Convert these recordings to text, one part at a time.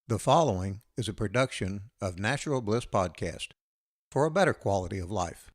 The following is a production of Natural Bliss Podcast for a better quality of life.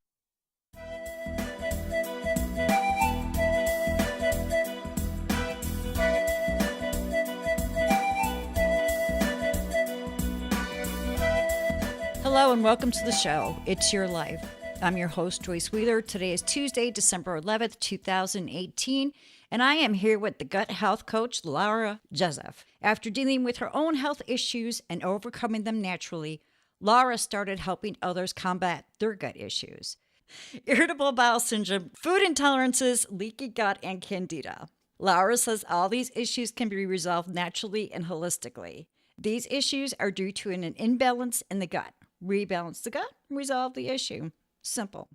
Hello and welcome to the show. It's Your Life. I'm your host, Joyce Wheeler. Today is Tuesday, December 11th, 2018, and I am here with the gut health coach, Lara Jezeph. After dealing with her own health issues and overcoming them naturally, Lara started helping others combat their gut issues. Irritable bowel syndrome, food intolerances, leaky gut, and candida. Lara says all these issues can be resolved naturally and holistically. These issues are due to an imbalance in the gut. Rebalance the gut, resolve the issue. Simple.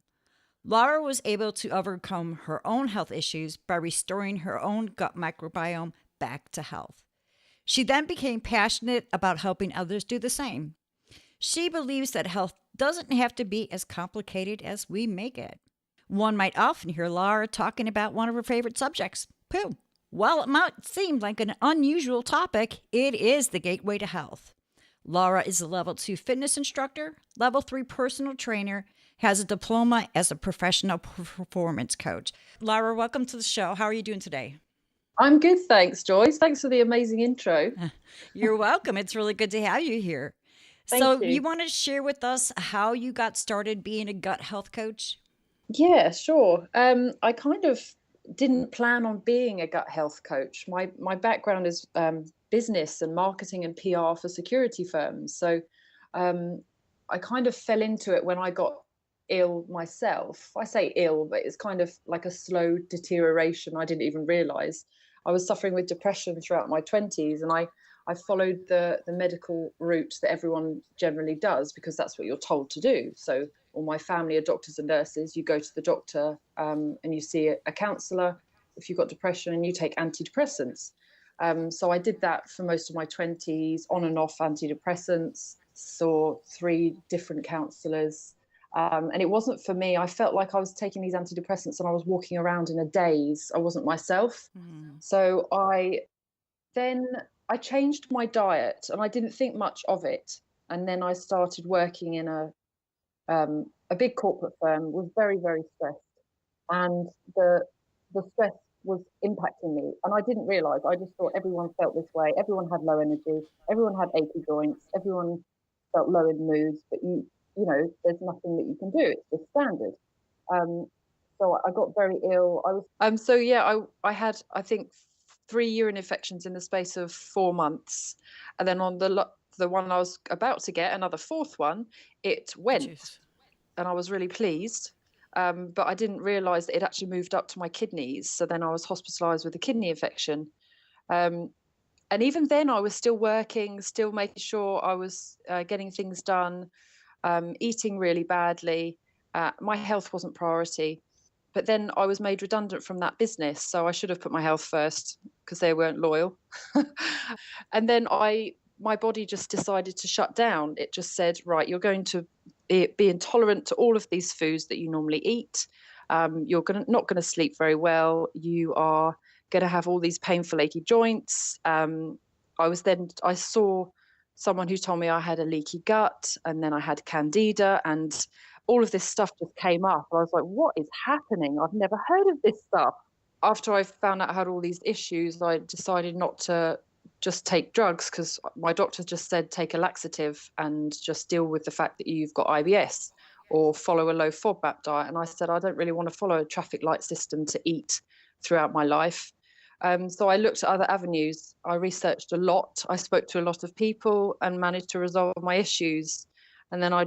Lara was able to overcome her own health issues by restoring her own gut microbiome back to health. She then became passionate about helping others do the same. She believes that health doesn't have to be as complicated as we make it. One might often hear Lara talking about one of her favorite subjects, poo. While it might seem like an unusual topic, it is the gateway to health. Lara is a level 2 fitness instructor, level 3 personal trainer, has a diploma as a professional performance coach. Lara, welcome to the show. How are you doing today? I'm good, thanks, Joyce. Thanks for the amazing intro. You're welcome. It's really good to have you here. Thank you. You want to share with us how you got started being a gut health coach? Yeah, sure. I kind of didn't plan on being a gut health coach. My background is business and marketing and PR for security firms. So I kind of fell into it when I got ill myself. I say ill, but it's kind of like a slow deterioration. I didn't even realize I was suffering with depression throughout my 20s, and I followed the medical route that everyone generally does because that's what you're told to do. So all my family are doctors and nurses. You go to the doctor and you see a counsellor if you've got depression, and you take antidepressants. So I did that for most of my 20s, on and off antidepressants, saw 3 different counsellors. And it wasn't for me. I felt like I was taking these antidepressants and I was walking around in a daze. I wasn't myself. So I changed my diet, and I didn't think much of it. And then I started working in a big corporate firm, was very, very stressed. And the stress was impacting me. And I didn't realize, I just thought everyone felt this way. Everyone had low energy. Everyone had achy joints. Everyone felt low in moods. But you know, there's nothing that you can do. It's just standard. So I got very ill. I had, I think, 3 urine infections in the space of 4 months, and then on the one I was about to get, another 4th one, it went. Jeez. And I was really pleased. But I didn't realize that it actually moved up to my kidneys. So then I was hospitalized with a kidney infection. And even then I was still working, still making sure I was getting things done, eating really badly. My health wasn't priority. But then I was made redundant from that business. So I should have put my health first because they weren't loyal. And then my body just decided to shut down. It just said, right, you're going to be intolerant to all of these foods that you normally eat. You're not going to sleep very well. You are going to have all these painful, achy joints. I saw someone who told me I had a leaky gut, and then I had candida, and all of this stuff just came up. I was like, what is happening? I've never heard of this stuff. After I found out I had all these issues, I decided not to just take drugs, because my doctor just said take a laxative and just deal with the fact that you've got IBS, or follow a low FODMAP diet. And I said, I don't really want to follow a traffic light system to eat throughout my life. So I looked at other avenues. I researched a lot. I spoke to a lot of people and managed to resolve my issues. And then I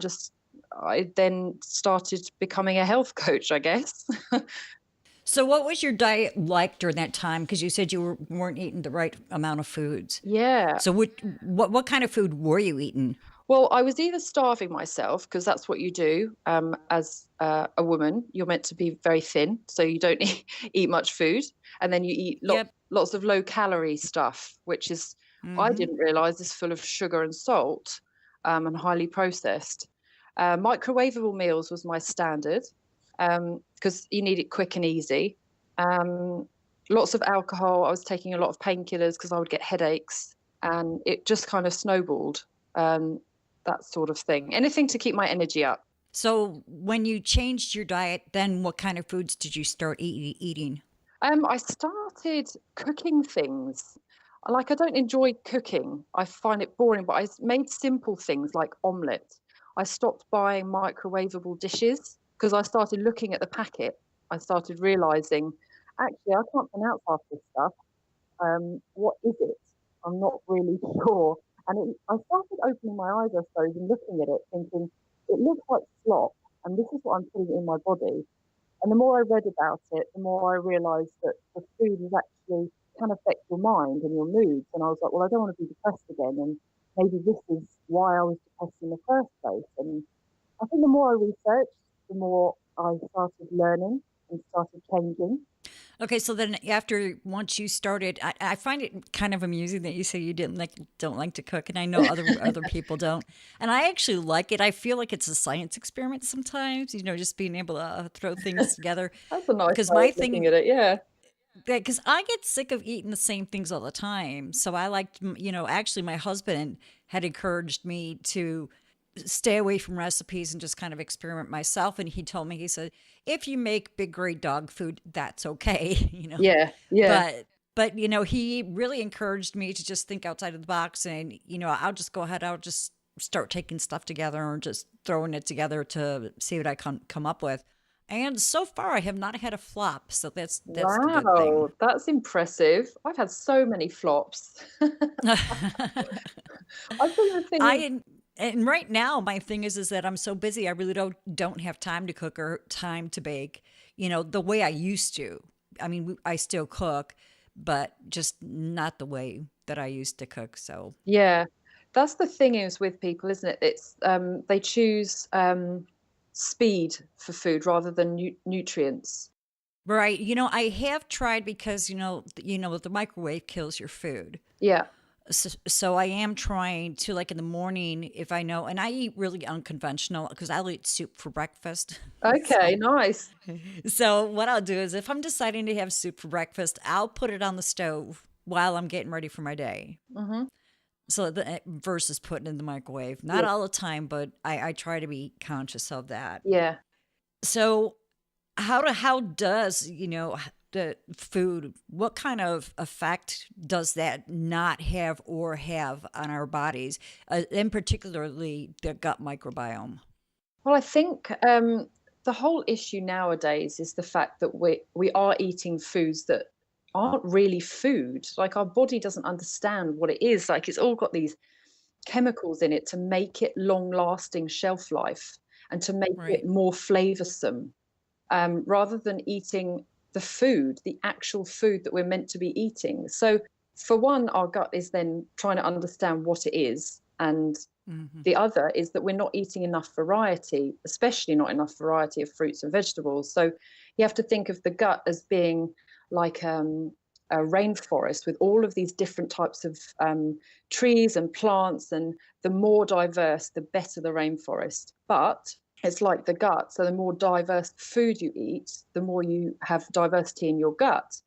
then started becoming a health coach, I guess. So what was your diet like during that time? Because you said you weren't eating the right amount of foods. Yeah. So what kind of food were you eating? Well, I was either starving myself, because that's what you do as a woman. You're meant to be very thin, so you don't eat much food. And then you eat lots of low-calorie stuff, which is, I didn't realize, is full of sugar and salt and highly processed. Microwavable meals was my standard, because you need it quick and easy. Lots of alcohol. I was taking a lot of painkillers because I would get headaches. and it just kind of snowballed. That sort of thing. Anything to keep my energy up. So when you changed your diet, then what kind of foods did you start eating? I started cooking things. Like, I don't enjoy cooking. I find it boring, but I made simple things like omelette. I stopped buying microwavable dishes because I started looking at the packet. I started realizing, actually, I can't pronounce half this stuff. What is it? I'm not really sure. I started opening my eyes, I suppose, and looking at it, thinking, it looks like slop, and this is what I'm putting in my body. And the more I read about it, the more I realised that the food is actually can affect your mind and your moods. And I was like, well, I don't want to be depressed again. And maybe this is why I was depressed in the first place. And I think the more I researched, the more I started learning and started changing. Okay, so then once you started, I find it kind of amusing that you say you don't like to cook, and I know other people don't, and I actually like it. I feel like it's a science experiment sometimes, just being able to throw things together. That's a nice Because way my of looking thing, at it, yeah. because I get sick of eating the same things all the time, so I liked, actually my husband had encouraged me to stay away from recipes and just kind of experiment myself. And he told me, he said, if you make big grade dog food, that's okay, Yeah, yeah. But he really encouraged me to just think outside of the box, and I'll just go ahead, I'll just start taking stuff together or just throwing it together to see what I can come up with. And so far, I have not had a flop, so that's the good thing. Wow, that's impressive. I've had so many flops. I've been thinking, I and right now my thing is that I'm so busy I really don't have time to cook or time to bake, the way I used to. I mean, I still cook, but just not the way that I used to cook. So, yeah, that's the thing is with people, isn't it? It's they choose speed for food rather than nutrients. right, I have tried because the microwave kills your food. Yeah. So I am trying to, like, in the morning, if I know, and I eat really unconventional because I'll eat soup for breakfast. Okay, so nice. So what I'll do is if I'm deciding to have soup for breakfast, I'll put it on the stove while I'm getting ready for my day. Hmm. So versus putting it in the microwave. Not Yeah. all the time, but I try to be conscious of that. Yeah. So how does, the food, what kind of effect does that not have or have on our bodies, and particularly the gut microbiome? Well, I think the whole issue nowadays is the fact that we are eating foods that aren't really food. Like, our body doesn't understand what it is. Like, it's all got these chemicals in it to make it long lasting shelf life and to make it Right. more flavorsome, rather than eating the food, the actual food that we're meant to be eating. So, for one, our gut is then trying to understand what it is. And Hmm. the other is that we're not eating enough variety, especially not enough variety of fruits and vegetables. So, you have to think of the gut as being like a rainforest with all of these different types of trees and plants. And the more diverse, the better the rainforest. But it's like the gut. So the more diverse food you eat, the more you have diversity in your gut.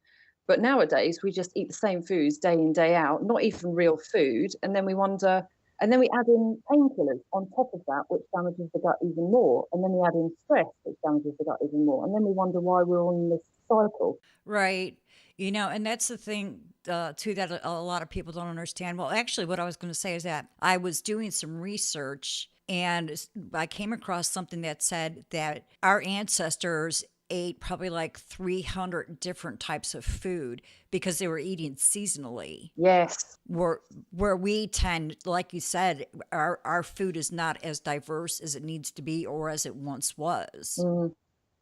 But nowadays, we just eat the same foods day in, day out, not even real food. And then we wonder, and then we add in painkillers on top of that, which damages the gut even more. And then we add in stress, which damages the gut even more. And then we wonder why we're on this cycle. Right. And that's the thing, too, that a lot of people don't understand. Well, actually, what I was going to say is that I was doing some research and I came across something that said that our ancestors ate probably like 300 different types of food because they were eating seasonally. Yes. Where we tend, like you said, our food is not as diverse as it needs to be or as it once was. Mm,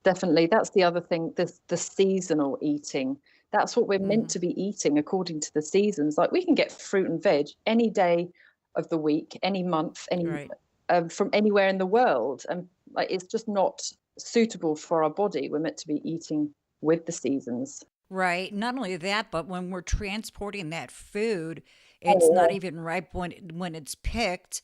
definitely. That's the other thing, the seasonal eating. That's what we're meant Hmm. to be eating according to the seasons. Like, we can get fruit and veg any day of the week, any month, any Right. from anywhere in the world, and like, it's just not suitable for our body. We're meant to be eating with the seasons. Right. Not only that, but when we're transporting that food, it's not Oh, even ripe when it's picked,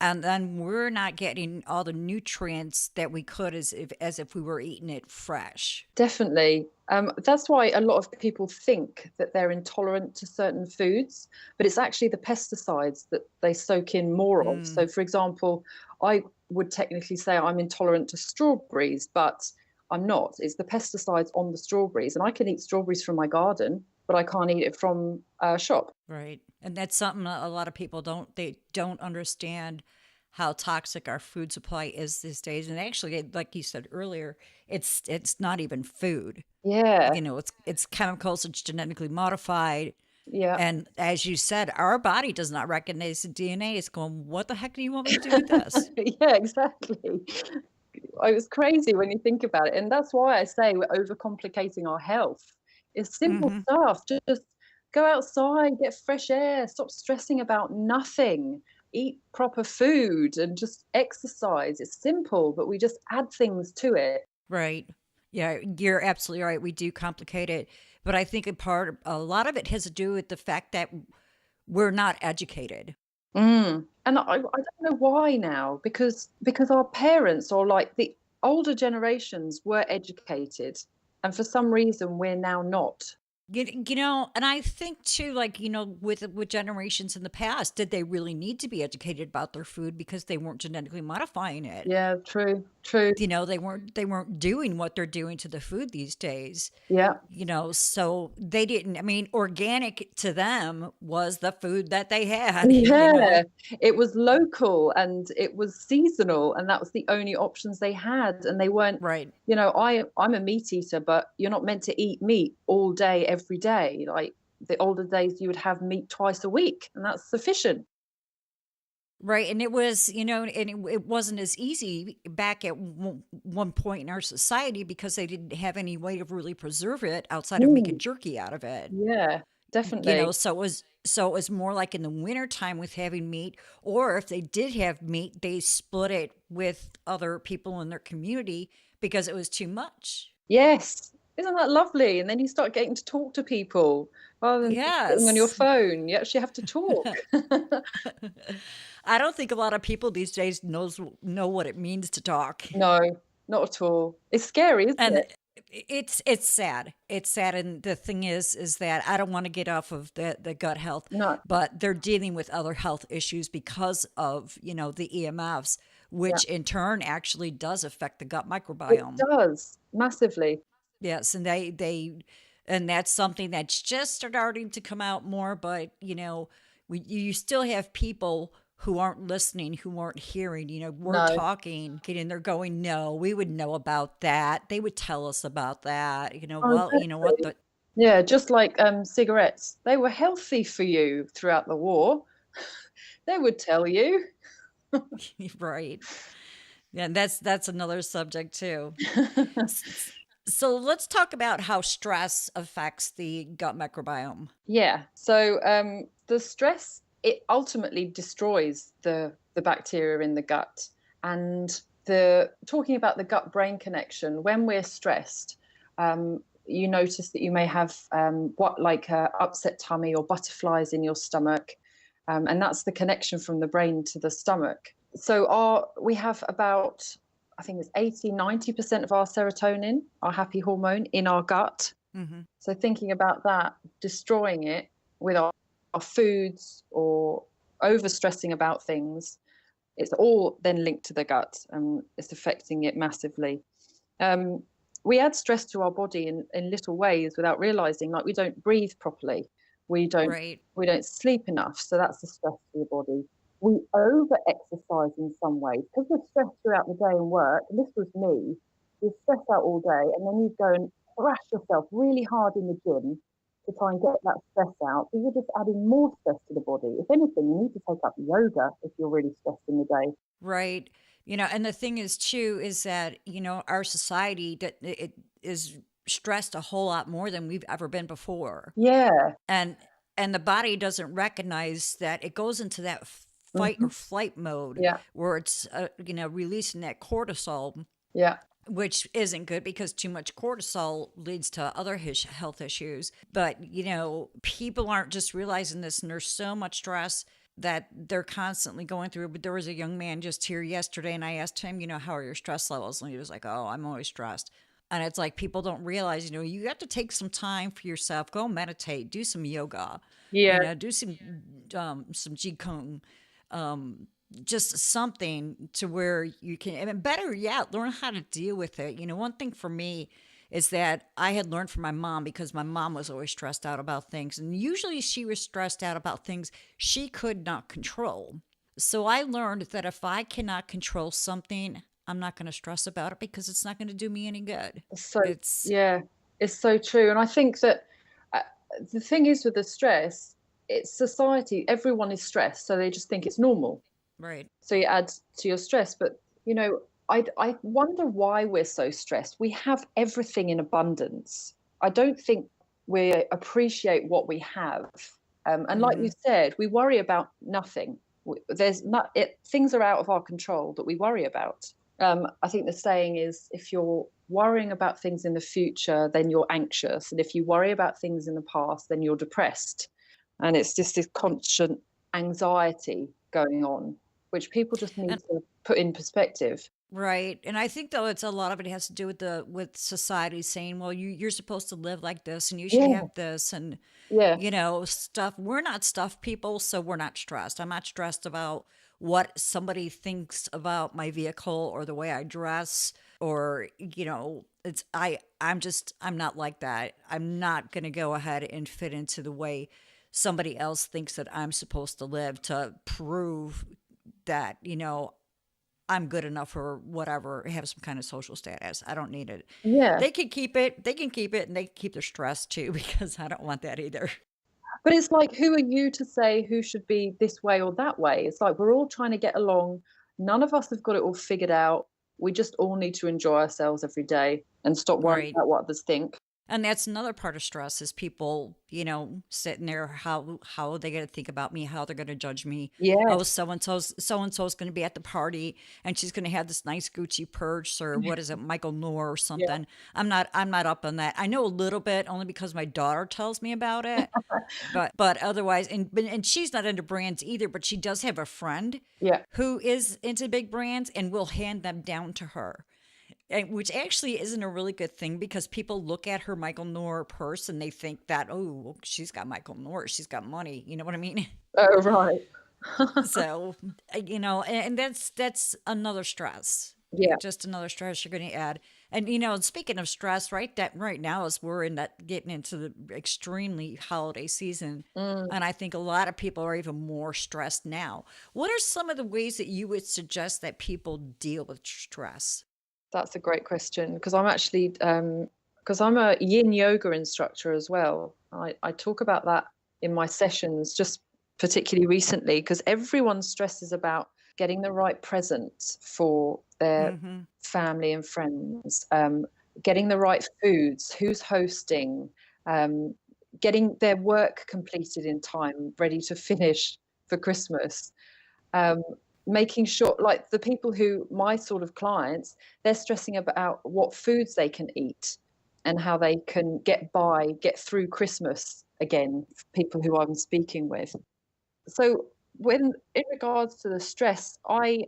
and then we're not getting all the nutrients that we could as if we were eating it fresh. definitely. That's why a lot of people think that they're intolerant to certain foods, but it's actually the pesticides that they soak in more of. So, for example, I would technically say I'm intolerant to strawberries, but I'm not. It's the pesticides on the strawberries, and I can eat strawberries from my garden, but I can't eat it from a shop. Right. And that's something a lot of people don't understand how toxic our food supply is these days. And actually, like you said earlier, it's not even food. Yeah, It's chemicals, it's genetically modified. yeah. And as you said, our body does not recognize the DNA. It's going, what the heck do you want me to do with this? Yeah, exactly. It was crazy when you think about it. And that's why I say we're overcomplicating our health. It's simple Hmm. stuff. Just go outside, get fresh air, stop stressing about nothing, eat proper food, and just exercise. It's simple, but we just add things to it. Right. Yeah, you're absolutely right. We do complicate it. But I think a lot of it has to do with the fact that we're not educated. And I don't know why now, because our parents or like the older generations were educated, and for some reason we're now not. And I think too, like, with generations in the past, did they really need to be educated about their food because they weren't genetically modifying it? Yeah, true, true. They weren't doing what they're doing to the food these days. Yeah. So they didn't. I mean, organic to them was the food that they had. Yeah, it was local and it was seasonal, and that was the only options they had. And they weren't, Right. I'm a meat eater, but you're not meant to eat meat all day, every day. Like the older days, you would have meat twice a week, and that's sufficient. Right, and it was, and it wasn't as easy back at one point in our society because they didn't have any way to really preserve it outside of making Mm, jerky out of it. yeah, definitely. So it was more like in the winter time with having meat, or if they did have meat, they split it with other people in their community because it was too much. Yes. Isn't that lovely? And then you start getting to talk to people rather than just sitting on your Yes. phone. You actually have to talk. I don't think a lot of people these days know what it means to talk. No, not at all. It's scary, isn't And it? it's sad. It's sad, and the thing is that I don't want to get off of the gut health, No. but they're dealing with other health issues because of the EMFs, Yeah. which in turn actually does affect the gut It microbiome. does massively. Yes, and and that's something that's just starting to come out more, but you still have people who aren't listening, who aren't hearing, we're No. talking, getting there going, no, we would know about that. They would tell us about that. Oh, Well, you know what exactly. the Yeah, just like cigarettes. They were healthy for you throughout the war. They would tell you. right. Yeah, and that's another subject too. So let's talk about how stress affects the gut microbiome. Yeah. So the stress, it ultimately destroys the bacteria in the gut. And the talking about the gut brain connection, when we're stressed, you notice that you may have what like upset tummy or butterflies in your stomach, and that's the connection from the brain to the stomach. So we have about, I think it's 80-90% of our serotonin, our happy hormone, in our gut. Hmm. So thinking about that, destroying it with our foods or over stressing about things, it's all then linked to the gut and it's affecting it massively. Um, we add stress to our body in little ways without realizing, like we don't breathe properly. We don't Right. we don't sleep enough. So that's the stress to the body. We over exercise in some ways because we're stressed throughout the day and work. And this was me. You're stressed out all day and then you go and thrash yourself really hard in the gym to try and get that stress out. So you're just adding more stress to the body. If anything, you need to take up yoga if you're really stressed in the day. Right. And the thing is too is that, our society that it is stressed a whole lot more than we've ever been before. Yeah. And and the body doesn't recognize that it goes into that fight Hmm. or flight mode Yeah. where it's releasing that cortisol, Yeah. which isn't good because too much cortisol leads to other health issues. But, people aren't just realizing this, and there's so much stress that they're constantly going through. But there was a young man just here yesterday, and I asked him, how are your stress levels? And he was like, oh, I'm always stressed. And it's like people don't realize, you have to take some time for yourself. Go meditate, do some yoga, Yeah. do some qigong, um, just something to where you can, and better yet, learn how to deal with it. One thing for me is that I had learned from my mom, because my mom was always stressed out about things, and usually she was stressed out about things she could not control. So I learned that if I cannot control something, I'm not going to stress about it, because it's not going to do me any good. So, It's yeah, it's so true. And I think that uh, the thing is with the stress, it's society, everyone is stressed. So they just think it's normal. right. So you add to your stress. But, I wonder why we're so stressed. We have everything in abundance. I don't think we appreciate what we have. And like you said, we worry about nothing. There's not it. Things are out of our control that we worry about. I think the saying is, if you're worrying about things in the future, then you're anxious. And if you worry about things in the past, then you're depressed. And it's just this constant anxiety going on, which people just need And to put in perspective. right. And I think though it's a lot of it has to do with with society saying, well, you're supposed to live like this and you should Yeah, have this, and yeah, stuff. We're not stuff people, so we're not stressed. I'm not stressed about what somebody thinks about my vehicle or the way I dress, or I'm not like that. I'm not going to go ahead and fit into the way somebody else thinks that I'm supposed to live to prove that, I'm good enough or whatever, have some kind of social status. I don't need it. yeah. They can keep it. They can keep it, and they can keep their stress too, because I don't want that either. But it's like, who are you to say who should be this way or that way? It's like we're all trying to get along. None of us have got it all figured out. We just all need to enjoy ourselves every day and stop worrying Right. about what others think. And that's another part of stress, is people, sitting there, how are they going to think about me, how they're going to judge me. Oh, Yes. so and so's going to be at the party, and she's going to have this nice Gucci purse, or what is it, Michael Noor or Yeah. something. I'm not up on that. I know a little bit, only because my daughter tells me about it. But otherwise, and she's not into brands either, but she does have a friend Yeah. who is into big brands and will hand them down to her. And, which actually isn't a really good thing, because people look at her Michael Noor purse and they think that, oh, well, she's got Michael Noor, she's got money. You know what I mean? Oh, right. So, and that's another stress. Yeah. Just another stress you're going to add. And speaking of stress, right? That right now, as we're getting into the extremely holiday season, Mm, and I think a lot of people are even more stressed now. What are some of the ways that you would suggest that people deal with stress? that's a great question, because I'm actually because I'm a yin yoga instructor as well. I talk about that in my sessions, just particularly recently, because everyone stresses about getting the right presents for their Mm-hmm. family and friends, getting the right foods, who's hosting, um, getting their work completed in time, ready to finish for Christmas. Um, Making sure, like the people who, my sort of clients, they're stressing about what foods they can eat and how they can get through Christmas again, people who I'm speaking with. So when in regards to the stress, I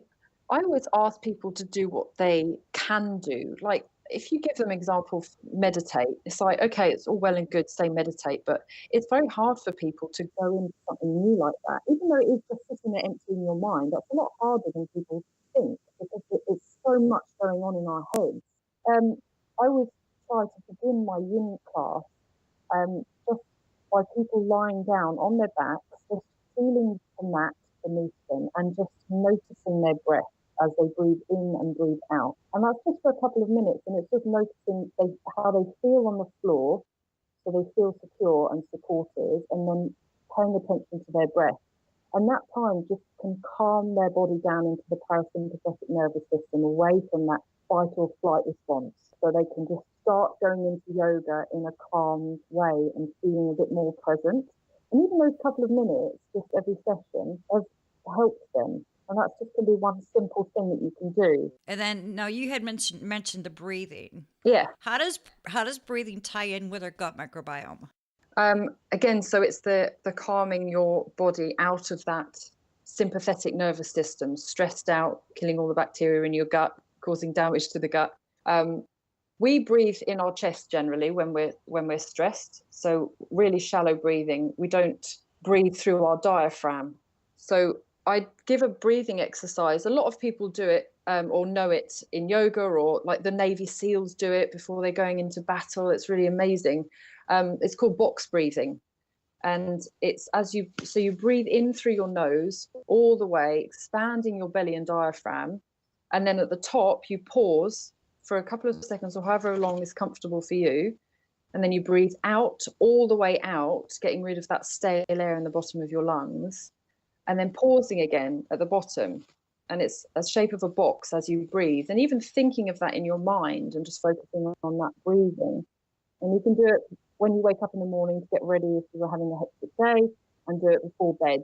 always ask people to do what they can do. Like if you give them example, meditate, it's like, okay, it's all well and good, say meditate, but it's very hard for people to go into something new like that. Even though it is just sitting there empty in your mind, that's a lot harder than people think, because it's so much going on in our heads. I always try to begin my yin class just by people lying down on their backs, just feeling the mat beneath them and just noticing their breath as they breathe in and breathe out. And that's just for a couple of minutes, and it's just noticing how they feel on the floor, so they feel secure and supported, and then paying attention to their breath. And that time just can calm their body down into the parasympathetic nervous system, away from that fight or flight response, so they can just start going into yoga in a calm way and feeling a bit more present. And even those couple of minutes, just every session, has helped them. And that's just going to be one simple thing that you can do. And then now you had mentioned the breathing. Yeah. How does breathing tie in with our gut microbiome? Again, so it's the calming your body out of that sympathetic nervous system, stressed out, killing all the bacteria in your gut, causing damage to the gut. We breathe in our chest generally when we're stressed. So really shallow breathing. We don't breathe through our diaphragm. So I give a breathing exercise. A lot of people do it or know it in yoga, or like the Navy SEALs do it before they're going into battle. It's really amazing. It's called box breathing. And it's so you breathe in through your nose all the way, expanding your belly and diaphragm. And then at the top, you pause for a couple of seconds or however long is comfortable for you. And then you breathe out all the way out, getting rid of that stale air in the bottom of your lungs, and then pausing again at the bottom. And it's a shape of a box as you breathe. And even thinking of that in your mind and just focusing on that breathing. And you can do it when you wake up in the morning to get ready if you're having a hectic day, and do it before bed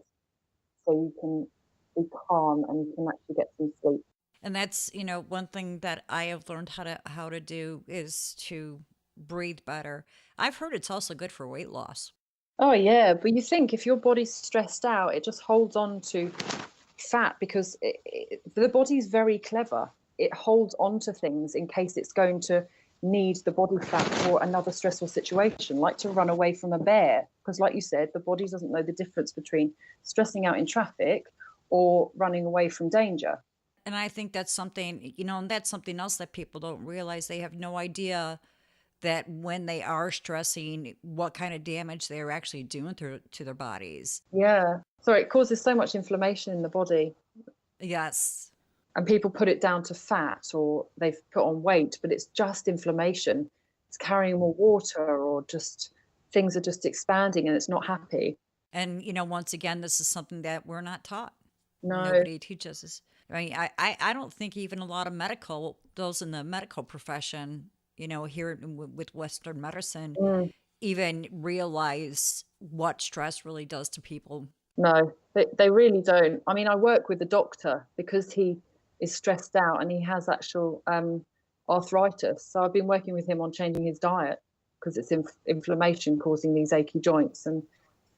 so you can be calm and you can actually get some sleep. And that's, one thing that I have learned how to do is to breathe better. I've heard it's also good for weight loss. Oh, yeah. But you think if your body's stressed out, it just holds on to fat because the body's very clever. It holds on to things in case it's going to need the body fat for another stressful situation, like to run away from a bear. Because like you said, the body doesn't know the difference between stressing out in traffic or running away from danger. And I think that's something, and that's something else that people don't realize. They have no idea that when they are stressing, what kind of damage they're actually doing to their bodies. Yeah. So it causes so much inflammation in the body. Yes. And people put it down to fat or they've put on weight, but it's just inflammation. It's carrying more water, or just things are just expanding and it's not happy. And, once again, this is something that we're not taught. No. Nobody teaches us. I mean, I don't think even a lot of those in the medical profession, here with Western medicine, even realize what stress really does to people. No, they really don't. I mean, I work with the doctor because he is stressed out and he has actual arthritis. So I've been working with him on changing his diet because it's inflammation causing these achy joints, and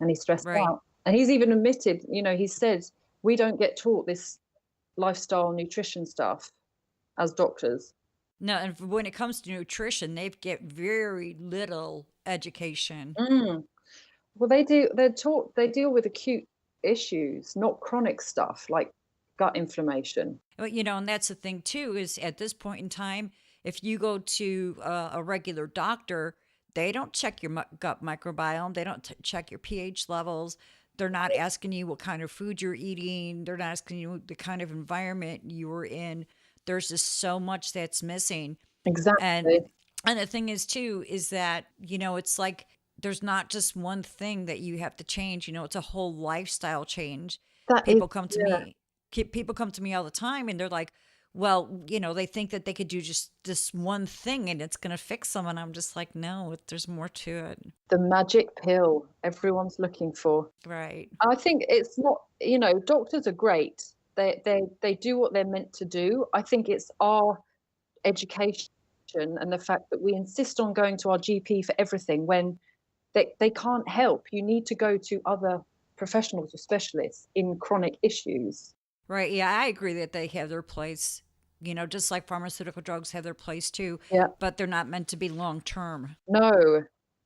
he's stressed out. And he's even admitted, he said, we don't get taught this lifestyle nutrition stuff as doctors. No, and when it comes to nutrition, they get very little education. Well, they do. They're taught. They deal with acute issues, not chronic stuff like gut inflammation. But, and that's the thing too, is at this point in time, if you go to a regular doctor, they don't check your gut microbiome. They don't check your pH levels. They're not asking you what kind of food you're eating. They're not asking you the kind of environment you were in. There's just so much that's missing. Exactly. And the thing is too, is that, it's like there's not just one thing that you have to change. It's a whole lifestyle change. People come to me all the time and they're like, well, they think that they could do just this one thing and it's going to fix them. And I'm just like, no, there's more to it. The magic pill everyone's looking for. Right. I think it's not, doctors are great. They do what they're meant to do. I think it's our education and the fact that we insist on going to our GP for everything when they can't help. You need to go to other professionals or specialists in chronic issues. Right. Yeah, I agree that they have their place, just like pharmaceutical drugs have their place too. Yeah. But they're not meant to be long term. No.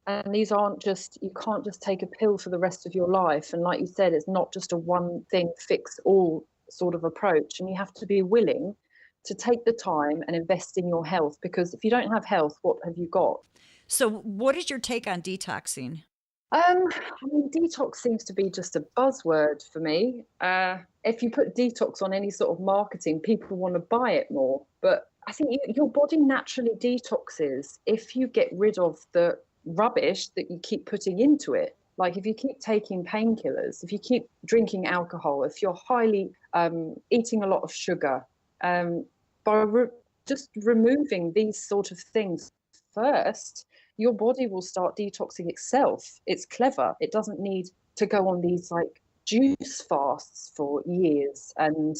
And these aren't you can't just take a pill for the rest of your life. And like you said, it's not just a one thing fix all sort of approach. And you have to be willing to take the time and invest in your health, because if you don't have health, what have you got? So what is your take on detoxing? I mean, detox seems to be just a buzzword for me. If you put detox on any sort of marketing, people want to buy it more. But I think your body naturally detoxes if you get rid of the rubbish that you keep putting into it. Like if you keep taking painkillers, if you keep drinking alcohol, if you're highly eating a lot of sugar, just removing these sort of things first, your body will start detoxing itself. It's clever. It doesn't need to go on these like juice fasts for years and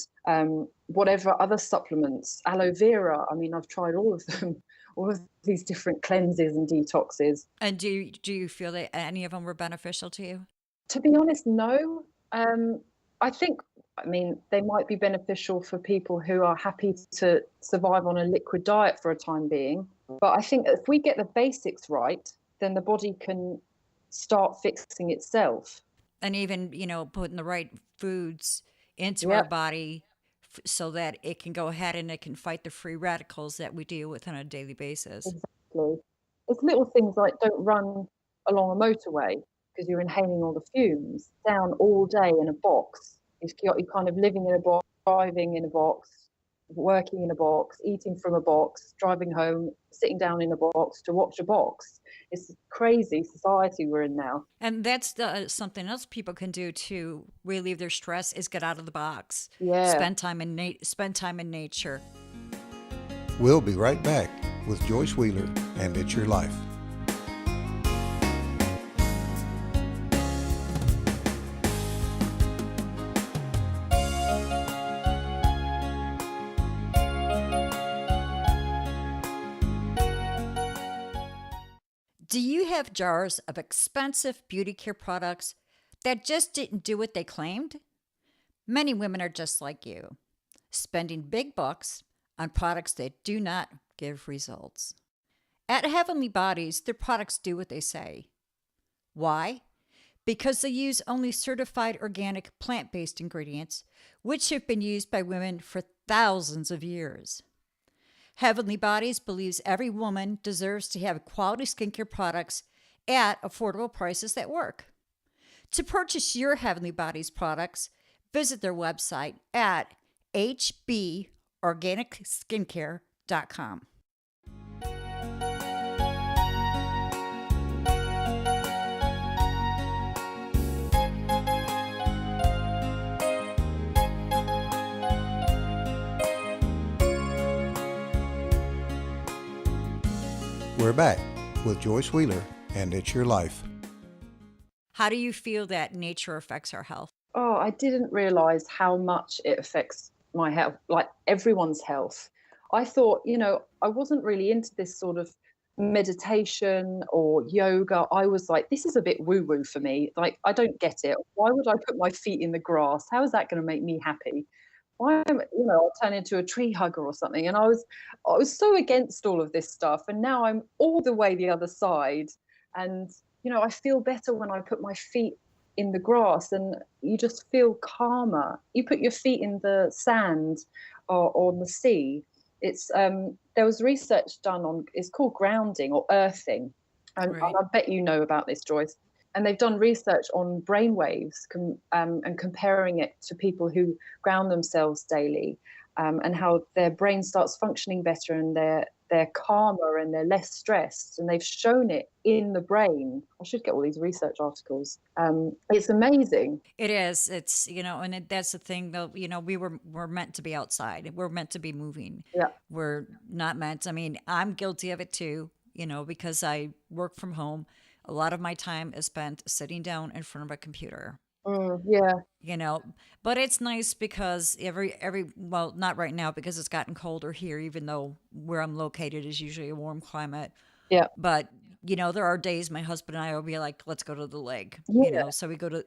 whatever other supplements, aloe vera. I mean, I've tried all of them, all of these different cleanses and detoxes. And do you feel that any of them were beneficial to you? To be honest, no. I mean, they might be beneficial for people who are happy to survive on a liquid diet for a time being. But I think if we get the basics right, then the body can start fixing itself. And even, putting the right foods into our Yep, body so that it can go ahead and it can fight the free radicals that we deal with on a daily basis. exactly. It's little things like don't run along a motorway because you're inhaling all the fumes. Down all day in a box. You're kind of living in a box, driving in a box, working in a box, eating from a box, driving home, sitting down in a box to watch a box. It's a crazy society we're in now. And that's something else people can do to relieve their stress is get out of the box, Yeah. spend time in nature. We'll be right back with Joyce Wheeler and It's Your Life. Do you have jars of expensive beauty care products that just didn't do what they claimed? Many women are just like you, spending big bucks on products that do not give results. At Heavenly Bodies, their products do what they say. Why? Because they use only certified organic plant-based ingredients, which have been used by women for thousands of years. Heavenly Bodies believes every woman deserves to have quality skincare products at affordable prices that work. To purchase your Heavenly Bodies products, visit their website at hborganicskincare.com. We're back with Joyce Wheeler and It's Your Life. How do you feel that nature affects our health? Oh, I didn't realize how much it affects my health, like everyone's health. I thought, I wasn't really into this sort of meditation or yoga. I was like, this is a bit woo woo for me. Like, I don't get it. Why would I put my feet in the grass? How is that going to make me happy? Why am, I'll turn into a tree hugger or something. And I was so against all of this stuff. And now I'm all the way the other side. And, I feel better when I put my feet in the grass and you just feel calmer. You put your feet in the sand or on the sea. It's there was research done on, it's called grounding or earthing. And Right. I bet you know about this, Joyce. And they've done research on brain waves and comparing it to people who ground themselves daily, and how their brain starts functioning better and they're calmer and they're less stressed. And they've shown it in the brain. I should get all these research articles. It's amazing. It is. It's, that's the thing though, we're meant to be outside. We're meant to be moving. Yeah. We're not meant. I mean, I'm guilty of it too, because I work from home. A lot of my time is spent sitting down in front of a computer. Yeah. But it's nice because well, not right now because it's gotten colder here, even though where I'm located is usually a warm climate. Yeah. But there are days my husband and I will be like, let's go to the lake. Yeah. So we go to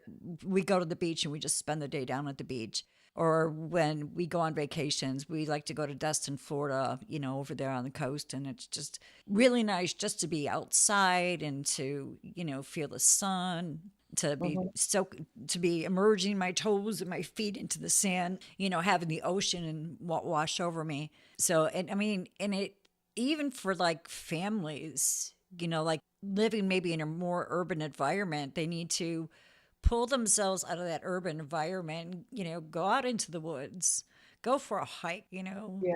the beach and we just spend the day down at the beach. Or when we go on vacations, we like to go to Destin, Florida, over there on the coast, and it's just really nice just to be outside and to, feel the sun, to be to be immersing my toes and my feet into the sand, having the ocean and wash over me. So, and I mean, and it even for like families, like living maybe in a more urban environment, they need to pull themselves out of that urban environment, go out into the woods, go for a hike, Yeah.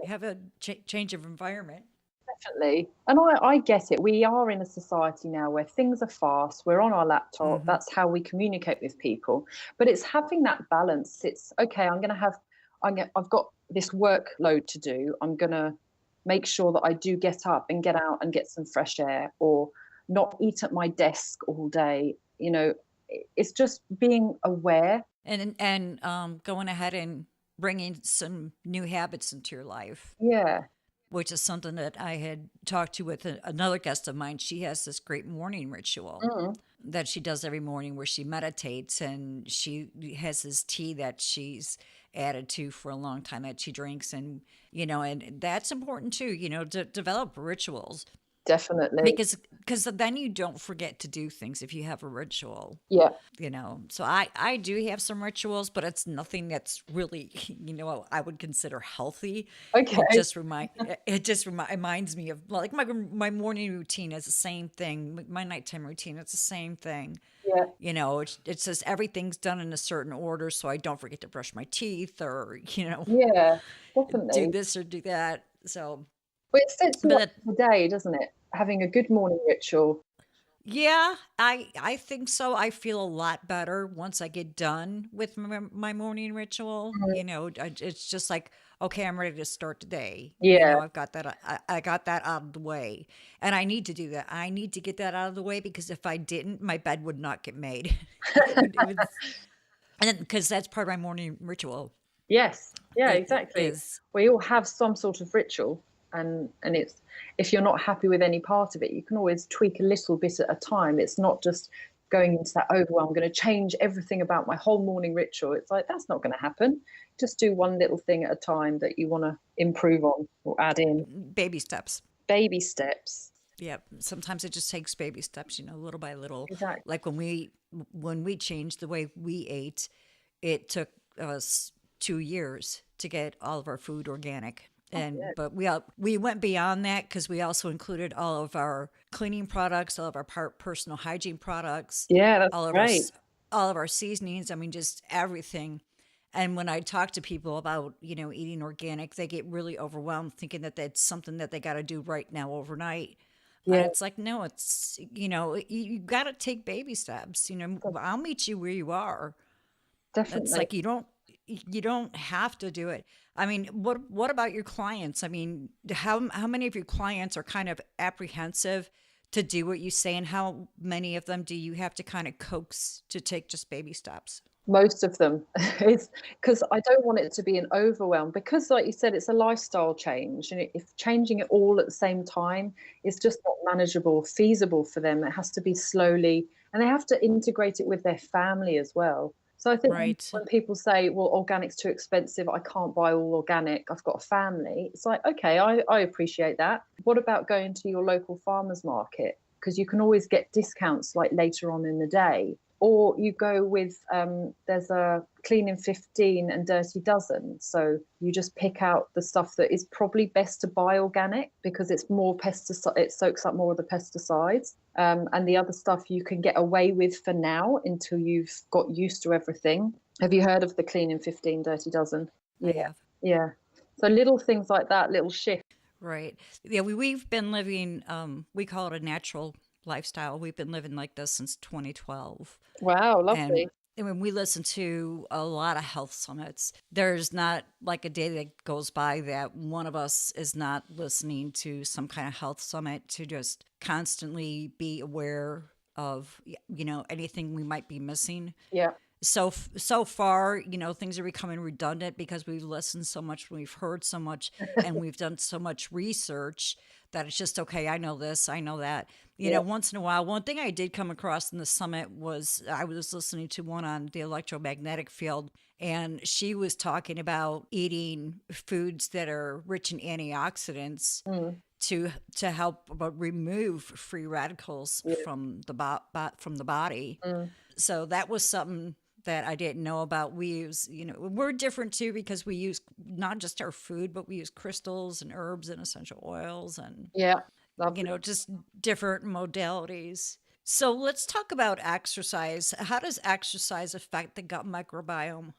have a change of environment. Definitely. And I get it. We are in a society now where things are fast. We're on our laptop. That's how we communicate with people. But it's having that balance. It's okay, I've got this workload to do. I'm going to make sure that I do get up and get out and get some fresh air or not eat at my desk all day. It's just being aware. And going ahead and bringing some new habits into your life, Yeah. which is something that I had talked to with another guest of mine. She has this great morning ritual that she does every morning where she meditates and she has this tea that she's added to for a long time that she drinks. And, and that's important too, to develop rituals. Definitely. Because then you don't forget to do things if you have a ritual. Yeah. So I do have some rituals, but it's nothing that's really, I would consider healthy. Okay. It just reminds me of like my morning routine is the same thing. My nighttime routine, it's the same thing. Yeah. It's just everything's done in a certain order, so I don't forget to brush my teeth or, Yeah, definitely. do this or do that. So, But it sets you but up for the day, doesn't it? Having a good morning ritual. yeah, I think so. I feel a lot better once I get done with my morning ritual. It's just like, okay, I'm ready to start the day. Yeah. I've got that. I got that out of the way, and I need to do that. I need to get that out of the way because if I didn't, my bed would not get made. And then because that's part of my morning ritual. Yes. Yeah, It exactly. is. We all have some sort of ritual, and it's, if you're not happy with any part of it, you can always tweak a little bit at a time. It's not just going into that overwhelm. I'm going to change everything about my whole morning ritual. It's like, that's not going to happen. Just do one little thing at a time that you want to improve on or add in. Baby steps. Baby steps. Yeah, sometimes it just takes baby steps, little by little. Exactly. Like when we changed the way we ate, it took us 2 years to get all of our food organic. But we went beyond that because we also included all of our cleaning products, all of our personal hygiene products, Yeah, that's all of great. all of our seasonings. I mean, just everything. And when I talk to people about eating organic, they get really overwhelmed, thinking that that's something that they got to do right now overnight. And Yeah, it's like, no, it's you got to take baby steps. I'll meet you where you are. It's definitely. like you don't have to do it. I mean, what about your clients? I mean, how many of your clients are kind of apprehensive to do what you say, and how many of them do you have to kind of coax to take just baby steps? Most of them. It's because I don't want it to be an overwhelm, because like you said, it's a lifestyle change, and if changing it all at the same time is just not manageable, feasible for them. It has to be slowly, and they have to integrate it with their family as well. So I think Right. when people say, well, organic's too expensive, I can't buy all organic, I've got a family, it's like, okay, I appreciate that. What about going to your local farmers market? Because you can always get discounts like later on in the day. Or you go with, there's a clean in 15 and dirty dozen. So you just pick out the stuff that is probably best to buy organic because it's more pesticide, it soaks up more of the pesticides. And the other stuff you can get away with for now until you've got used to everything. Have you heard of the clean in 15, dirty dozen? I Yeah. have. Yeah. So little things like that, little shift. Right. Yeah, we've been living, we call it a natural lifestyle. We've been living like this since 2012. Wow, And lovely. when we listen to a lot of health summits, there's not like a day that goes by that one of us is not listening to some kind of health summit to just constantly be aware of, anything we might be missing. Yeah. So far, things are becoming redundant because we've listened so much, we've heard so much, and we've done so much research that it's just, okay, I know this, I know that. Yeah. Once in a while, one thing I did come across in the summit was I was listening to one on the electromagnetic field, and she was talking about eating foods that are rich in antioxidants Mm. to help remove free radicals Yeah. from the body. Mm. So that was something that I didn't know about. We use, we're different too because we use not just our food, but we use crystals and herbs and essential oils and, Yeah. Lovely. just different modalities. So let's talk about exercise. How does exercise affect the gut microbiome?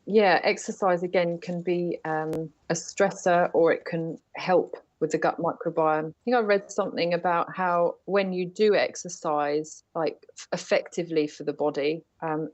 Yeah, exercise again can be a stressor, or it can help with the gut microbiome. I think I read something about how when you do exercise, like effectively for the body,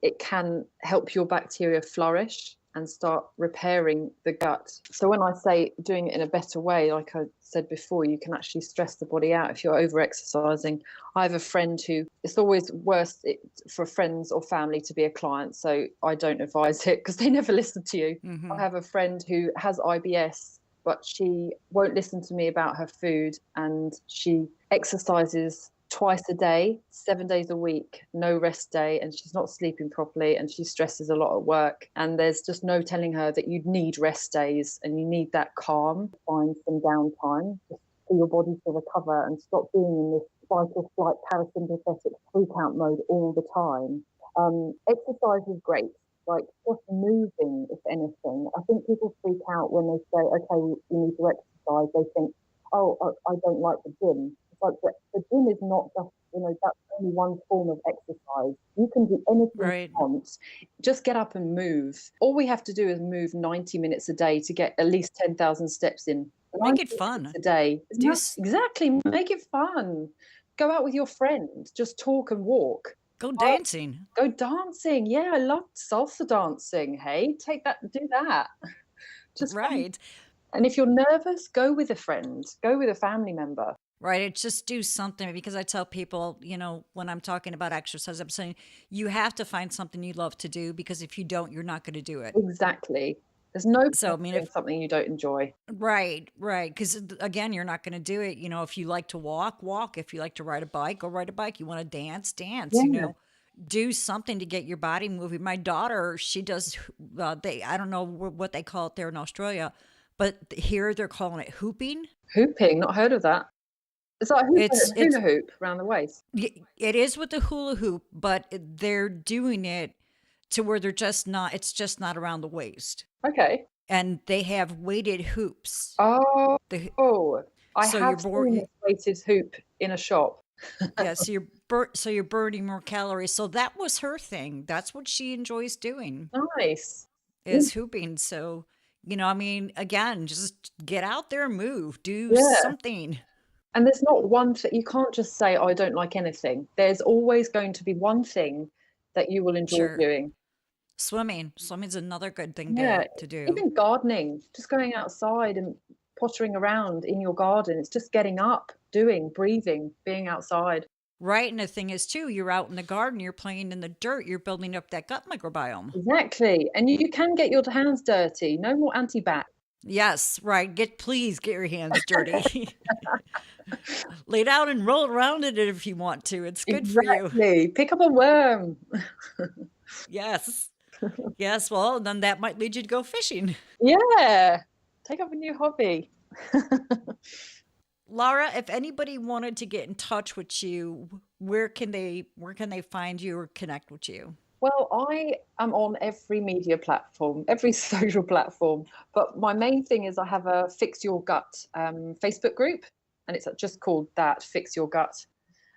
it can help your bacteria flourish and start repairing the gut. So when I say doing it in a better way, like I said before, you can actually stress the body out if you're over exercising. I have a friend who, it's always worse for friends or family to be a client, so I don't advise it because they never listen to you. Mm-hmm. I have a friend who has IBS, but she won't listen to me about her food, and she exercises twice a day, 7 days a week, no rest day, and she's not sleeping properly and she stresses a lot at work. And there's just no telling her that you need rest days and you need that calm, find some downtime just for your body to recover and stop being in this fight or flight parasympathetic freak out mode all the time. Exercise is great. Like just moving, if anything. I think people freak out when they say, okay, you need to exercise. They think, oh, I don't like the gym. It's like the gym is not just, that's only one form of exercise. You can do anything you want. Just get up and move. All we have to do is move 90 minutes a day to get at least 10,000 steps in. Make it fun. A day. Exactly. Make it fun. Go out with your friend. Just talk and walk. Go dancing. Go dancing. Yeah, I love salsa dancing. Hey, take that, do that. Just right. And if you're nervous, go with a friend, go with a family member. Right. It's just do something, because I tell people, when I'm talking about exercise, I'm saying you have to find something you love to do, because if you don't, you're not going to do it. Exactly. There's no if something you don't enjoy. Right. Because again, you're not going to do it. If you like to walk. If you like to ride a bike, go ride a bike. You want to dance. Yeah. Do something to get your body moving. My daughter, she does, I don't know what they call it there in Australia, but here they're calling it hooping. Hooping, not heard of that. It's like hula hoop around the waist. It is with the hula hoop, but they're doing it to where it's just not around the waist. Okay. And they have weighted hoops. I have seen this weighted hoop in a shop. Yeah, so you're burning more calories. So that was her thing. That's what she enjoys doing. Nice. Is hooping. So, again, just get out there and move. Do something. And there's not one thing. You can't just say, I don't like anything. There's always going to be one thing that you will enjoy doing. Swimming's another good thing to do. Even gardening, just going outside and pottering around in your garden. It's just getting up, breathing, being outside. Right. And the thing is too, you're out in the garden, you're playing in the dirt, you're building up that gut microbiome. Exactly. And you can get your hands dirty. No more anti-bac. Yes, right. Please get your hands dirty. Lay down and roll around in it if you want to. It's good for you. Pick up a worm. Yes. Yes. Well, then that might lead you to go fishing. Yeah. Take up a new hobby. Lara, if anybody wanted to get in touch with you, where can they find you or connect with you? Well, I am on every media platform, every social platform. But my main thing is I have a Fix Your Gut Facebook group, and it's just called that, Fix Your Gut.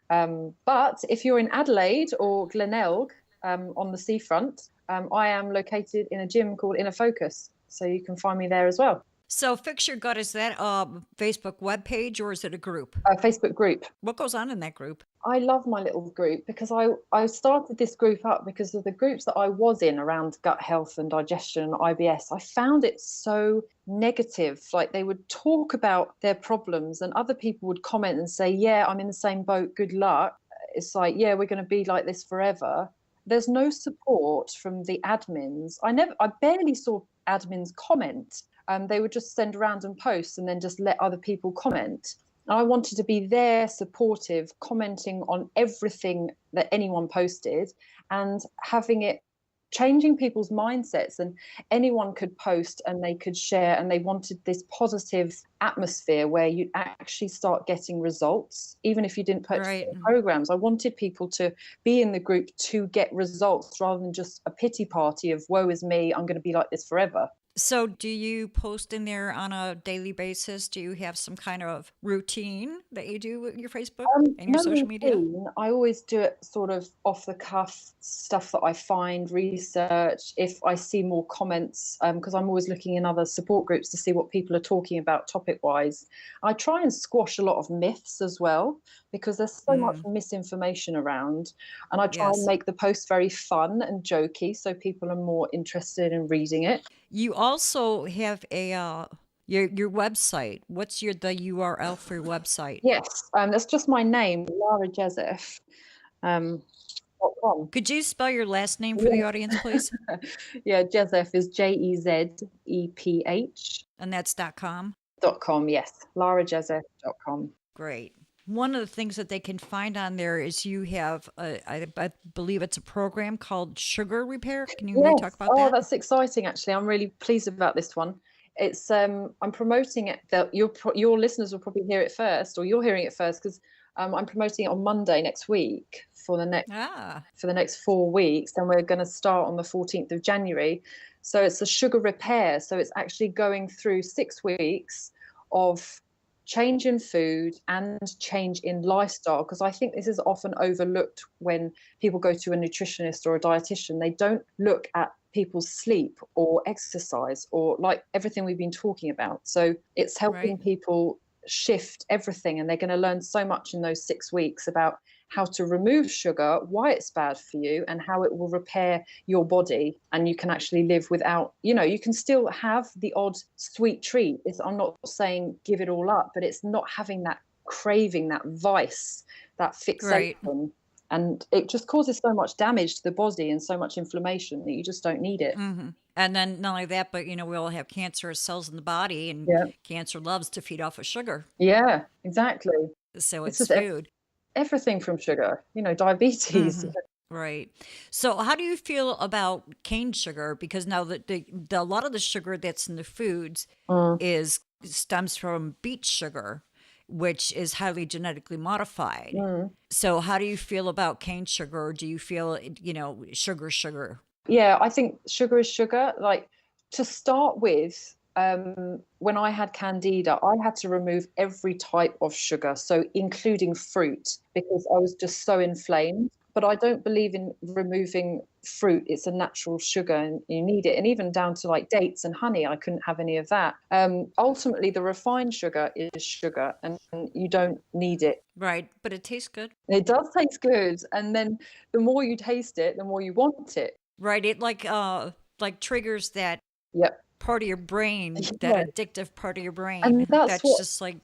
But if you're in Adelaide or Glenelg on the seafront, I am located in a gym called Inner Focus. So you can find me there as well. So Fix Your Gut, is that a Facebook webpage or is it a group? A Facebook group. What goes on in that group? I love my little group because I started this group up because of the groups that I was in around gut health and digestion and IBS. I found it so negative. Like they would talk about their problems and other people would comment and say, yeah, I'm in the same boat. Good luck. It's like, yeah, we're going to be like this forever. There's no support from the admins. I barely saw admins comment. They would just send random posts and then just let other people comment. And I wanted to be there, supportive, commenting on everything that anyone posted and having it changing people's mindsets. And anyone could post and they could share, and they wanted this positive atmosphere where you actually start getting results, even if you didn't purchase programs. I wanted people to be in the group to get results rather than just a pity party of woe is me, I'm going to be like this forever. So do you post in there on a daily basis? Do you have some kind of routine that you do with your Facebook and your social media? I always do it sort of off the cuff, stuff that I find, research. If I see more comments, because I'm always looking in other support groups to see what people are talking about topic-wise. I try and squash a lot of myths as well, because there's so much misinformation around. And I try and make the post very fun and jokey so people are more interested in reading it. You also have a your website. What's the URL for your website? Yes, that's just my name, Lara Jezeph. .com. Could you spell your last name for the audience, please? Yeah, Jezeph is Jezeph. And that's .com? .com, yes. LaraJezeph.com. Great. One of the things that they can find on there is you have, I believe it's a program called Sugar Repair. Can you maybe talk Yes. about Oh, that? that's exciting. Actually, I'm really pleased about this one. It's I'm promoting it. That your listeners will probably hear it first, or you're hearing it first, because I'm promoting it on Monday next week Ah, for the next 4 weeks, and we're going to start on the 14th of January. So it's a sugar repair. So it's actually going through 6 weeks of change in food and change in lifestyle, because I think this is often overlooked when people go to a nutritionist or a dietitian. They don't look at people's sleep or exercise or like everything we've been talking about. So it's helping right. people shift everything, and they're going to learn so much in those 6 weeks about how to remove sugar, why it's bad for you, and how it will repair your body. And you can actually live without, you can still have the odd sweet treat. I'm not saying give it all up, but it's not having that craving, that vice, that Right. fixation. And it just causes so much damage to the body and so much inflammation that you just don't need it. And then not only that, but we all have cancerous cells in the body, and Yeah. cancer loves to feed off of sugar. Yeah, exactly. So It's it's just food. everything from sugar, diabetes. Right. So how do you feel about cane sugar? Because now a lot of the sugar that's in the foods Mm, is stems from beet sugar, which is highly genetically modified. mm. So how do you feel about cane sugar? Or do you feel, sugar? Yeah, I think sugar is sugar. Like, to start with, when I had candida, I had to remove every type of sugar, so including fruit, because I was just so inflamed. But I don't believe in removing fruit. It's a natural sugar and you need it. And even down to like dates and honey, I couldn't have any of that. Ultimately, the refined sugar is sugar, and you don't need it. Right. But it tastes good. It does taste good. And then the more you taste it, the more you want it. Right. It like triggers that Yep. part of your brain, that Yeah. addictive part of your And brain. that's That's what just like,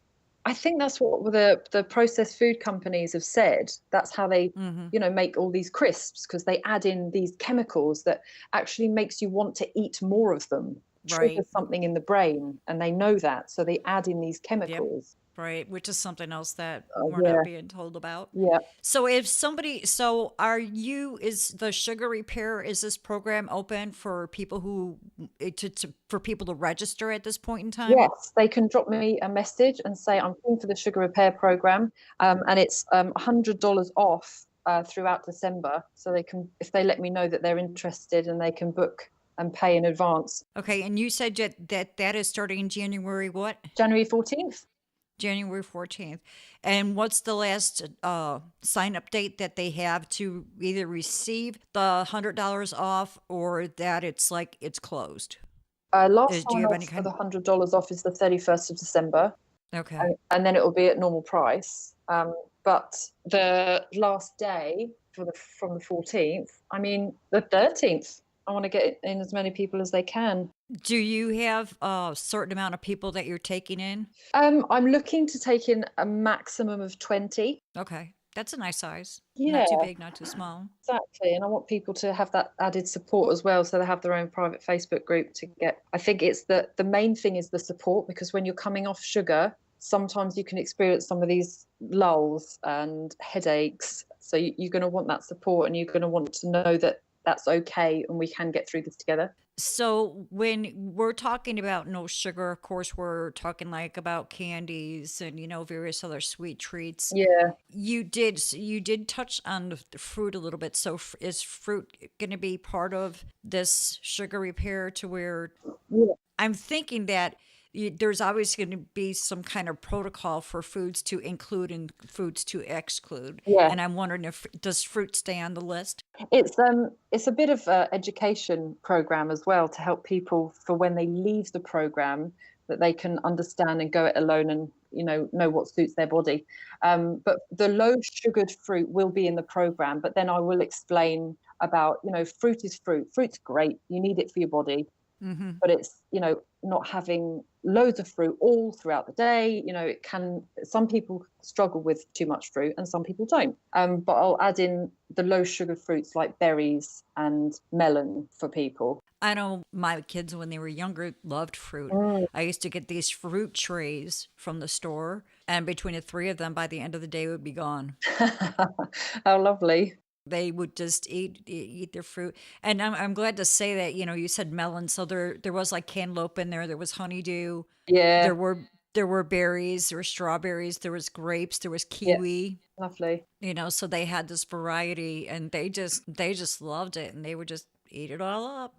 I think that's what the processed food companies have said. That's how they, make all these crisps, because they add in these chemicals that actually makes you want to eat more of them, right. triggers something in the brain, and they know that, so they add in these Yep. chemicals. Right, which is something else that Oh, we're not yeah, being told about. yeah, So is the Sugar Repair, is this program open for people for people to register at this point in time? yes. They can drop me a message and say I'm keen for the sugar repair program, and it's $100 off throughout December. So they can, if they let me know that they're interested, and they can book and pay in advance. Okay, and you said that is starting January what? January 14th. January 14th. And what's the last sign up date that they have to either receive the $100 off, or that it's closed? Last Do you sign have any off for the kind $100 off is the 31st of December, Okay. and then it will be at normal price. But the last day from the 14th, I mean the 13th, I want to get in as many people as they can. Do you have a certain amount of people that you're taking in? I'm looking to take in a maximum of 20. Okay. That's a nice size. Yeah, Not too big, not too small. exactly. And I want people to have that added support as well. So they have their own private Facebook group to get. I think it's the main thing is the support, because when you're coming off sugar, sometimes you can experience some of these lulls and headaches. So you're going to want that support, and you're going to want to know that that's okay and we can get through this together. So when we're talking about no sugar, of course, we're talking like about candies and various other sweet treats. Yeah. You did touch on the fruit a little bit. So is fruit going to be part of this Sugar Repair, to where Yeah. I'm thinking that there's always going to be some kind of protocol for foods to include and foods to exclude. Yeah. And I'm wondering, does fruit stay on the list? It's a bit of a education program as well, to help people for when they leave the program, that they can understand and go it alone, and know what suits their body. But the low sugared fruit will be in the program, but then I will explain about, fruit is fruit. Fruit's great. You need it for your body, Mm-hmm. but it's, not having loads of fruit all throughout the day. Some people struggle with too much fruit and some people don't. But I'll add in the low sugar fruits like berries and melon for people. I know my kids, when they were younger, loved fruit. Mm. I used to get these fruit trays from the store, and between the three of them, by the end of the day, would be gone. How lovely. They would just eat their fruit. And I'm glad to say that, you said melon, so there was like cantaloupe in there was honeydew, Yeah, there were berries, there were strawberries, there was grapes, there was yeah, kiwi, lovely. so they had this variety, and they just loved it, and they would just eat it all up.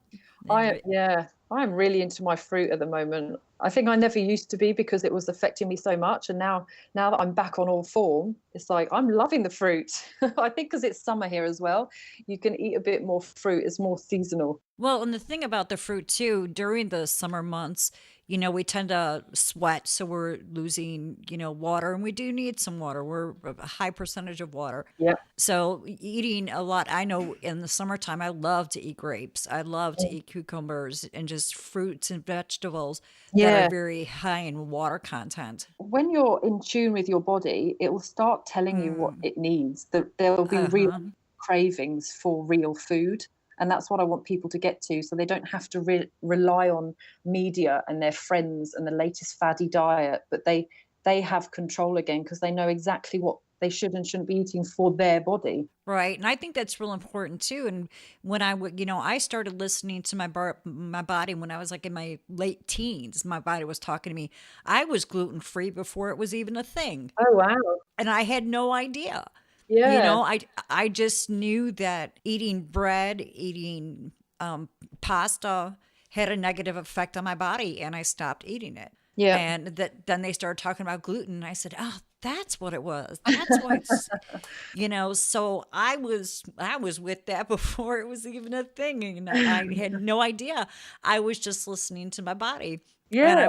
And I'm really into my fruit at the moment. I think I never used to be because it was affecting me so much, and now that I'm back on all form, it's like I'm loving the fruit. I think because it's summer here as well, you can eat a bit more fruit. It's more seasonal. Well, and the thing about the fruit too, during the summer months, we tend to sweat, so we're losing, water, and we do need some water. We're a high percentage of water. Yeah. So eating a lot, I know in the summertime, I love to eat grapes. I love to eat cucumbers and just fruits and vegetables that are Yeah. very high in water content. When you're in tune with your body, it will start telling you what Mm, it needs. There will be real uh-huh. cravings for real food. And that's what I want people to get to, so they don't have to rely on media and their friends and the latest faddy diet, but they have control again because they know exactly what they should and shouldn't be eating for their body. Right. And I think that's real important too. And when I would, I started listening to my body when I was like in my late teens. My body was talking to me. I was gluten free before it was even a thing. Oh, wow. And I had no idea. Yeah. I just knew that eating bread, eating pasta had a negative effect on my body, and I stopped eating it. Yeah. And then they started talking about gluten, and I said, "Oh, that's what it was. That's why it's." So I was with that before it was even a thing, and I had no idea. I was just listening to my body, and Yeah.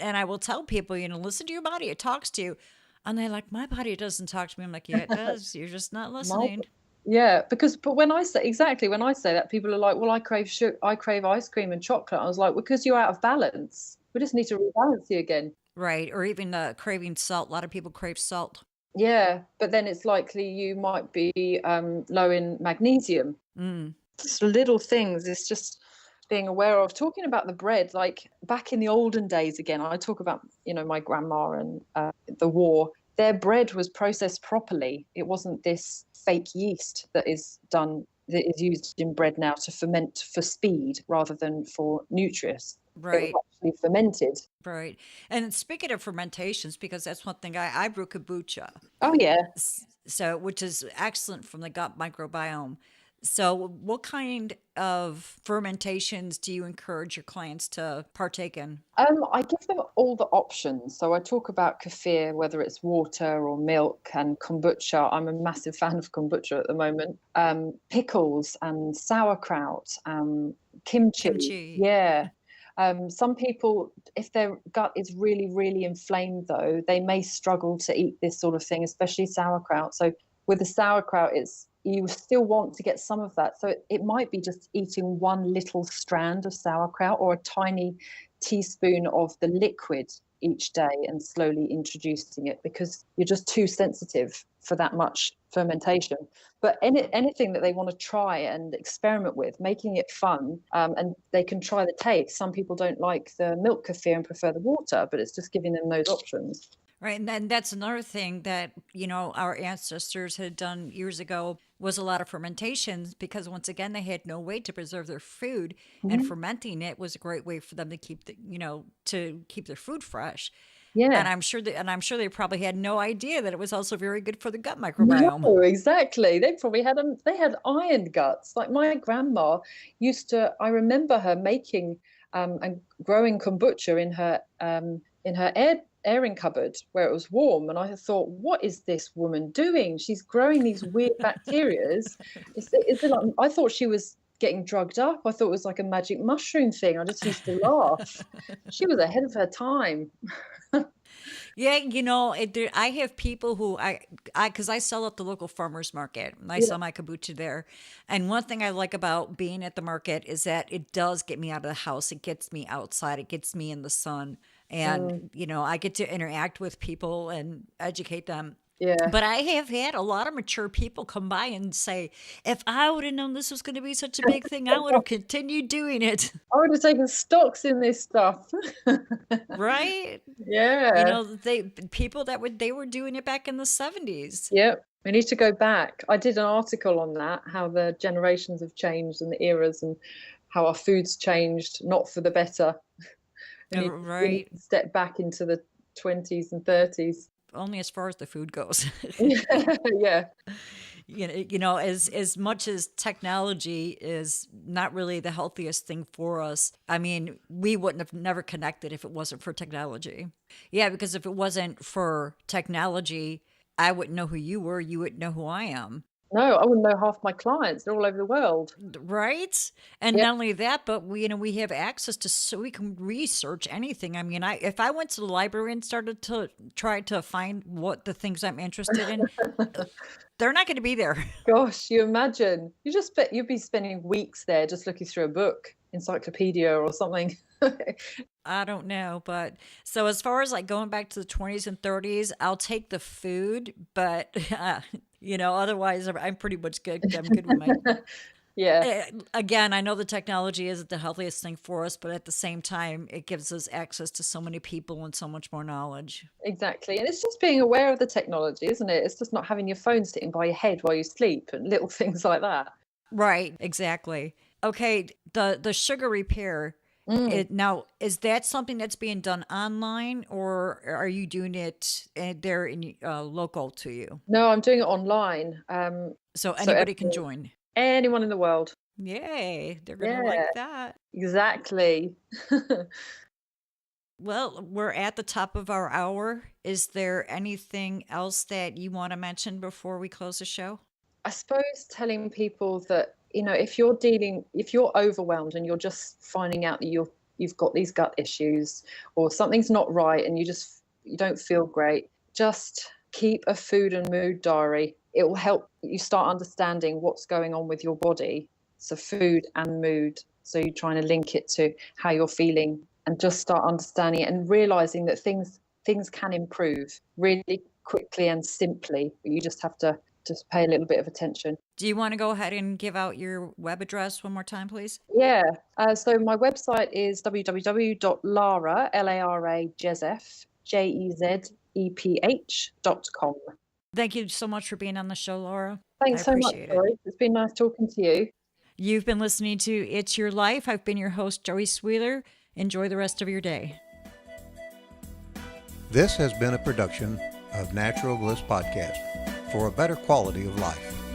I will tell people, listen to your body. It talks to you. And they're like, my body doesn't talk to me. I'm like, yeah, it does. You're just not My listening. Yeah, but when I say that, people are like, "Well, I crave ice cream and chocolate." I was like, "Because you're out of balance. We just need to rebalance you again." Right. Or even craving salt. A lot of people crave salt. Yeah, but then it's likely you might be low in magnesium. Mm. Just little things. It's just being aware of. Talking about the bread, like back in the olden days, again, I talk about my grandma and the war. Their bread was processed properly. It wasn't this fake yeast that is used in bread now to ferment for speed rather than for nutrients. It was Right. actually fermented. Right. And speaking of fermentations, because that's one thing I brew kombucha. Oh yeah. So, which is excellent from the gut microbiome. So, what kind of fermentations do you encourage your clients to partake in? I give them all the options. So I talk about kefir, whether it's water or milk, and kombucha. I'm a massive fan of kombucha at the moment. Pickles and sauerkraut, kimchi. Kimchi. Yeah. Some people, if their gut is really, really inflamed, though, they may struggle to eat this sort of thing, especially sauerkraut. So with the sauerkraut, you still want to get some of that. So it might be just eating one little strand of sauerkraut or a tiny teaspoon of the liquid each day and slowly introducing it, because you're just too sensitive for that much fermentation. But anything that they want to try and experiment with, making it fun, and they can try the taste. Some people don't like the milk kefir and prefer the water, but it's just giving them those options. Right. And then that's another thing that, our ancestors had done years ago was a lot of fermentations, because once again, they had no way to preserve their food, and Mhm. fermenting it was a great way for them to keep their food fresh. Yeah. And I'm sure they probably had no idea that it was also very good for the gut microbiome. No, exactly. They probably they had iron guts. Like my grandma I remember her making and growing kombucha in her airing cupboard where it was warm. And I thought, what is this woman doing? She's growing these weird bacterias. I thought she was getting drugged up. I thought it was like a magic mushroom thing. I just used to laugh. She was ahead of her time. Yeah, I have people who because I sell at the local farmers market. And I Yeah. sell my kombucha there, and one thing I like about being at the market is that it does get me out of the house. It gets me outside. It gets me in the sun, Mm, and I get to interact with people and educate them. yeah. But I have had a lot of mature people come by and say, if I would have known this was going to be such a big thing, I would have continued doing it. I would have taken stocks in this stuff. Right? Yeah. People they were doing it back in the 70s. Yep. We need to go back. I did an article on that, how the generations have changed and the eras and how our food's changed, not for the better. We need Right. to step back into the 20s and 30s. Only as far as the food goes. Yeah. As much as technology is not really the healthiest thing for us, I mean, we wouldn't have never connected if it wasn't for technology. Yeah, because if it wasn't for technology, I wouldn't know who you were, you wouldn't know who I am. No, I wouldn't know half my clients. They're all over the world. Right? And Yeah. not only that, but we have access to, so we can research anything. I mean, if I went to the library and started to try to find what the things I'm interested in, they're not going to be there. Gosh, you imagine. You'd be spending weeks there just looking through a book, encyclopedia or something. I don't know, but so as far as like going back to the 20s and 30s, I'll take the food, but otherwise I'm pretty much good. I'm good with my. Yeah. Again, I know the technology isn't the healthiest thing for us, but at the same time, it gives us access to so many people and so much more knowledge. Exactly. And it's just being aware of the technology, isn't it? It's just not having your phone sitting by your head while you sleep and little things like that. Right, exactly. Okay, the sugar repair. Mm. Now, is that something that's being done online, or are you doing it there in local to you? No, I'm doing it online. So So anybody can join. anyone in the world. Yay, they're gonna Yeah, like that. exactly. Well, we're at the top of our hour. Is there anything else that you want to mention before we close the show? I suppose telling people that, if you're overwhelmed and you're just finding out that you've got these gut issues or something's not right and you don't feel great, just keep a food and mood diary. It will help you start understanding what's going on with your body. So food and mood. So you're trying to link it to how you're feeling and just start understanding it and realizing that things can improve really quickly and simply, but you just have to just pay a little bit of attention. Do you want to go ahead and give out your web address one more time, please? Yeah. So my website is www.lara, Lara, Jezeph, Jezeph.com. Thank you so much for being on the show, Laura. I Thanks so much, appreciate it. Joyce. It's been nice talking to you. You've been listening to It's Your Life. I've been your host, Joyce Wheeler. Enjoy the rest of your day. This has been a production of Natural Bliss Podcast for a better quality of life.